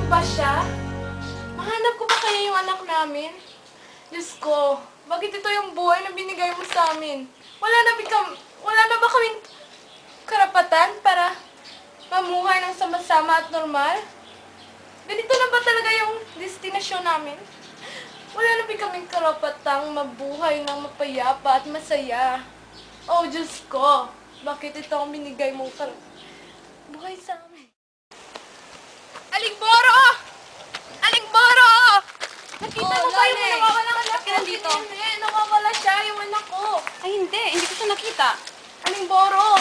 pa siya? Mahanap ko ba kaya yung anak namin? Diyos ko, bakit ito yung buhay na binigay mo sa amin? Wala na ba kaming karapatan para mamuhay ng sama-sama at normal? Ganito na ba talaga yung destinasyon namin? Wala na ba kaming karapatang mabuhay ng mapayapa at masaya? Oh, Diyos ko, bakit ito ang binigay mong buhay sa amin? Aling Boro! Aling Boro! Nakita mo ba yung nawawala ka anak ko? Nandito. Nawawala siya, yung anak ko. Ay, hindi ko siya nakita. Aling Boro!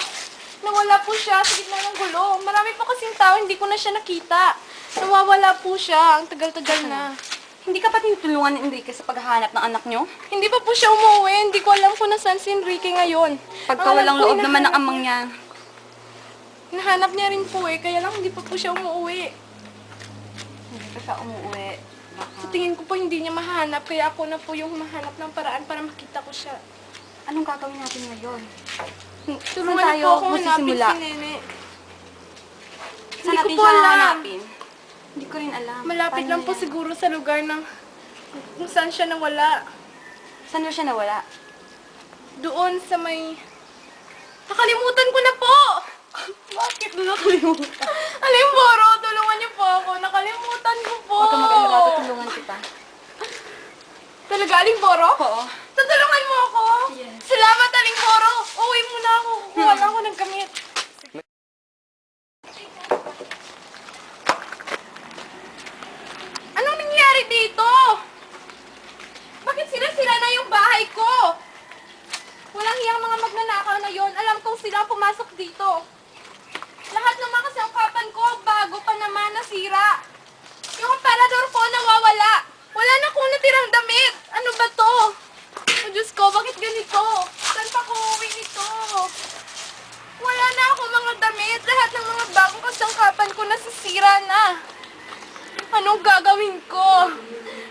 Nawala po siya sa gitna ng gulo. Marami po kasing tao, hindi ko na siya nakita. Nawawala po siya, ang tagal-tagal na. Hindi ka pa tinutulungan ni Enrique sa paghahanap ng anak nyo? Hindi pa po siya umuwi. Hindi ko alam kung nasaan si Enrique ngayon. Pagka Ang alam walang ko, loob naman ng hinahanap amang niya. niya. Hinahanap niya rin po kaya lang hindi pa po siya umuwi. Hindi pa siya umuwi. Sa tingin ko po hindi niya mahanap, kaya ako na po yung mahanap ng paraan para makita ko siya. Anong gagawin natin ngayon? Tulungan Saan niyo po tayo akong hanapin magsisimula? si Nene. Saan Hindi ko natin po siya alam. hanapin? Hindi ko rin alam. Malapit Paano lang po yan? siguro sa lugar ng kung saan siya nawala. Saan daw siya nawala? Doon sa may... Nakalimutan ko na po! Bakit mo nakalimutan? Aling Boro, tulungan niyo po ako. Nakalimutan ko po. Huwag ka mag-alala, tutulungan kita. Talaga, Aling Boro? Oo. Tutulungan mo ako? Yes. Salamat, Aling Boro. Uwi muna ako. Kukuha lang ako ng gamit. Anong nangyari dito? Bakit sila-sila na yung bahay ko? Walang hiyang mga magnanakaw na yon. Alam kong sila ang pumasok dito. Lahat ng mga kasangkapan ko, bago pa naman nasira. Yung aparador ko nawawala. Wala na akong natirang damit. Ano ba to? Oh, Diyos ko, bakit ganito? Saan pa ko uwi nito? Wala na akong mga damit. Lahat ng mga bagong kasangkapan ko nasisira na. Anong gagawin ko?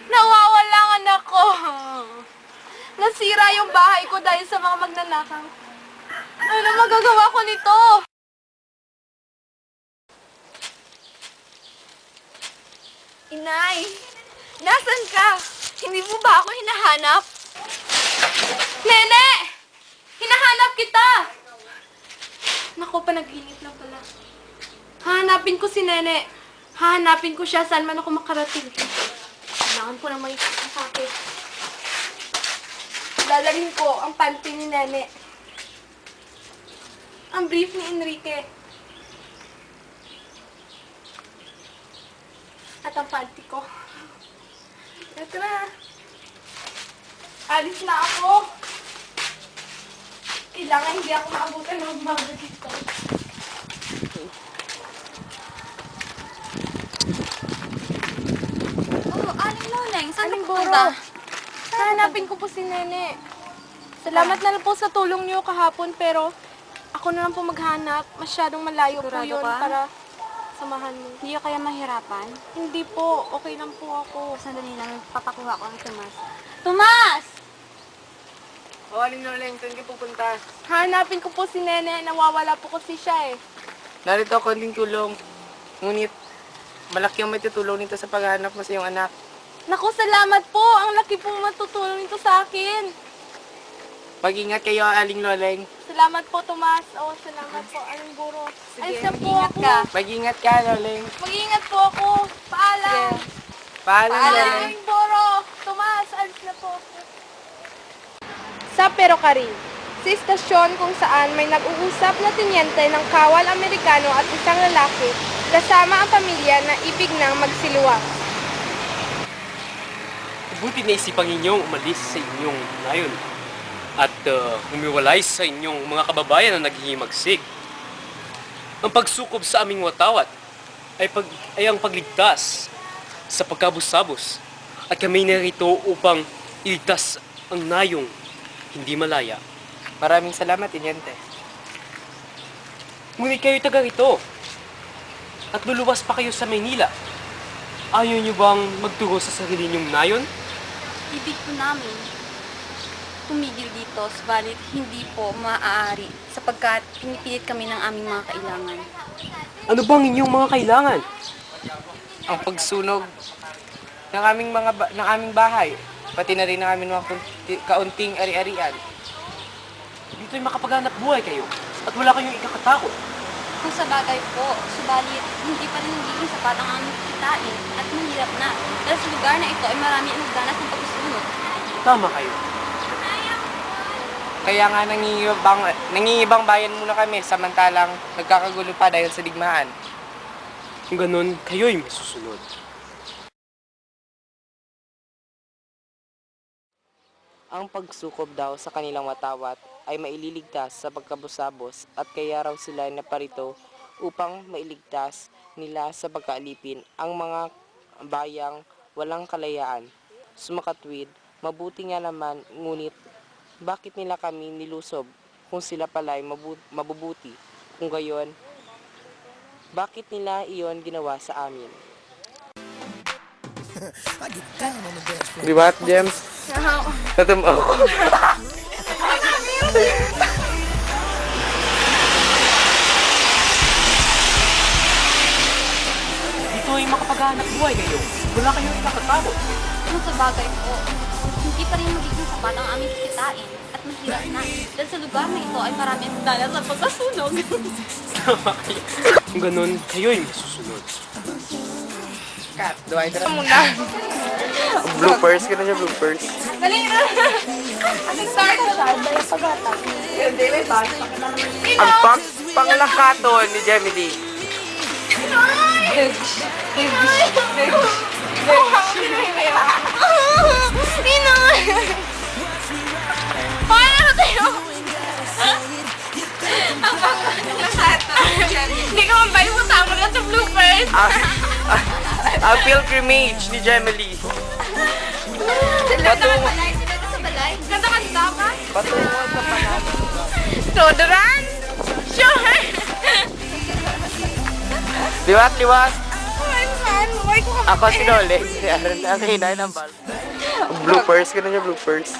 Nawawala ang anak ko. Nasira yung bahay ko dahil sa mga magnanakaw. Ano magagawa ko nito? Inay, nasan ka? Hindi mo ba ako hinahanap? Nene! Hinahanap kita! Naku, panaginip lang pala. Hahanapin ko si Nene. Hahanapin ko siya saan man ako makarating. Kailangan ko na may sakit. Lalagin ko ang panty ni Nene. Ang brief ni Enrique. At ang panty ko. Ito na. Alis na ako. Kailangan hindi ako maabutan ng umaga dito. Oh, Aling Loleng, saan Aling ka Boro, pupunta? hanapin ko po si Nene. Salamat na lang po sa tulong niyo kahapon, pero ako na lang po maghanap. Masyadong malayo po Sigurado yun ka? para samahan mo. Hindi ka kaya mahirapan? Hindi po, okay lang po ako. Sandali lang, papakuha ko ang Tomas. Tomas! O, Aling Loleng, saan ka pupunta? Hanapin ko po si Nene. Nawawala po kasi siya eh. Narito ako konting tulong. Ngunit, malaki ang may tutulong nito sa paghahanap mo sa iyong anak. Naku, salamat po. Ang laki pong matutulong nito sa akin. Mag-ingat kayo, Aling Loleng. Salamat po, Tomas. Oh, salamat po, Aling Buro. Alis na po mag-ingat ako. ka. Mag-ingat ka, Loleng. Mag-iingat po ako. Paalam. Paalam, Loleng. Aling Buro. Tomas, alis na po ako. Sa Perocarin, sa istasyon kung saan may nag-uusap na tinyente ng kawal Amerikano at isang lalaki kasama ang pamilya na ibig nang magsiluwang. Buti na isipang inyong umalis sa inyong nayon at humiwalay sa inyong mga kababayan na naghihimagsig. Ang pagsukob sa aming watawat ay ang pagligtas sa pagkabus-sabos at kami narito upang iligtas ang nayong hindi malaya. Maraming salamat, Inyente. Ngunit kayo taga rito at luluwas pa kayo sa Maynila. Ayaw niyo bang magturo sa sarili niyong nayon? Ibig po namin tumigil dito, subalit hindi po maaari sapagkat pinipilit kami ng aming mga kailangan. Ano bang inyong mga kailangan? ang pagsunog ng aming bahay, pati na rin ng aming mga kaunting ari-arian. Dito'y makapaghanap buhay kayo at wala kayong ikakatakot. Kung sa bagay po, subalit hindi pa rin nagiging sapat ang aming kitain at mahirap na. Dahil sa lugar na ito ay marami ang nagdanas ng pagsusunog. Tama kayo. Kaya nga nangingibang bayan muna kami samantalang nagkakagulo pa dahil sa digmaan. Kung ganun, kayo'y may susunod. Ang pagsukob daw sa kanilang watawat ay maililigtas sa pagkabusabos at kaya raw sila naparito upang mailigtas nila sa pagkaalipin ang mga bayang walang kalayaan. Sumakatwid, mabuti nga naman, ngunit bakit nila kami nilusob kung sila pala'y mabubuti? Kung gayon, bakit nila iyon ginawa sa amin? Di ba, James? Natumaw ko. Dito ay makapaghanap buhay kayo. Wala kayong ikakatakot. Kung sa bagay po, hindi pa rin magiging sapat ang aming kitain at mahirap na. Dahil sa lugar na ito ay marami ang nagdanas ng pagkasunog. Tama kayo. Kung ganun, kayo'y may susunod. Kat, duway ka na muna. Bloopers, ka na siya, bloopers. Dali na! Start na siya. Ang panglakaton ni Gemini. Pinoy! Paano tayo? Hindi ka mabay mo tama lang sa bloopers. Ang pilgrimage ni Gemini. Sila na sa balay. Kanta-kanta ka? Patungo sa panahon. Sodoran? Sure! Liwat-liwat. Buhay ko ka. Ako si Nole. Si Aaron. Ang hinay ng bal. Bloopers, ka na siya, bloopers.